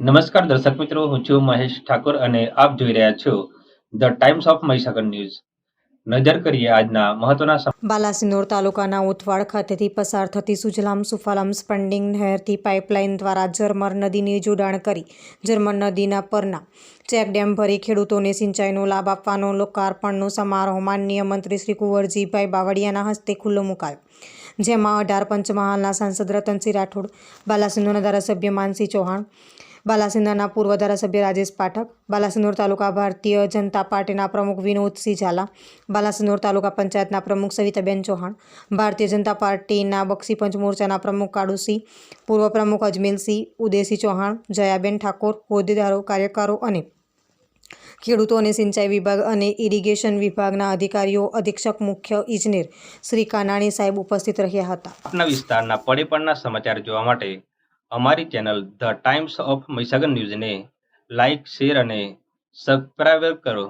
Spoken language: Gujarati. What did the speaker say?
નમસ્કાર દર્શક મિત્રો, હું છું મહેશ ઠાકોર અને આપ જોઈ રહ્યા છો the times of Mahisagar news. નજર કરીએ આજના મહત્વના. બાલાસિનોર તાલુકાના ઉથવાડ ખાતેથી પસાર થતી સુજલામ સુફલામ સ્પેન્ડિંગ નહેરથી પાઇપલાઇન દ્વારા ઝરમર નદીને જોડાણ કરી ઝરમર નદીના પરના ચેકડેમ ભરી ખેડૂતોને સિંચાઈનો લાભ આપવાનો લોકાર્પણનો સમારોહ માનનીય મંત્રી શ્રી કુંવરજીભાઈ બાવળિયાના હસ્તે ખુલ્લો મુકાયો, જેમાં 18 પંચમહાલના સાંસદ રતનસિંહ રાઠોડ, બાલાસિનોરના ધારાસભ્ય માનસિંહ ચૌહાણ, બાલાસિનોરના પૂર્વ ધારાસભ્ય રાજેશ પાઠક, બાલાસિનોર તાલુકા ભારતીય જનતા પાર્ટીના પ્રમુખ વિનોદસિંહ ઝાલા, બાલાસિનોર તાલુકા પંચાયતના પ્રમુખ સવિતાબેન ચૌહાણ, ભારતીય જનતા પાર્ટીના બક્ષીપંચ મોરચાના પ્રમુખ કાળુસિંહ, પૂર્વ પ્રમુખ અજમેલસિંહ, ઉદયસિંહ ચૌહાણ, જયાબેન ઠાકોર, હોદ્દેદારો, કાર્યકરો અને ખેડૂતો અને સિંચાઈ વિભાગ અને ઇરિગેશન વિભાગના અધિકારીઓ, અધિક્ષક મુખ્ય ઇજનેર શ્રી કાનાણી સાહેબ ઉપસ્થિત રહ્યા હતા. આપના વિસ્તારના પડે સમાચાર જોવા માટે અમારી channel the times of Mahisagar ન્યૂઝને લાઇક, શેર અને સબસ્ક્રાઇબ કરો.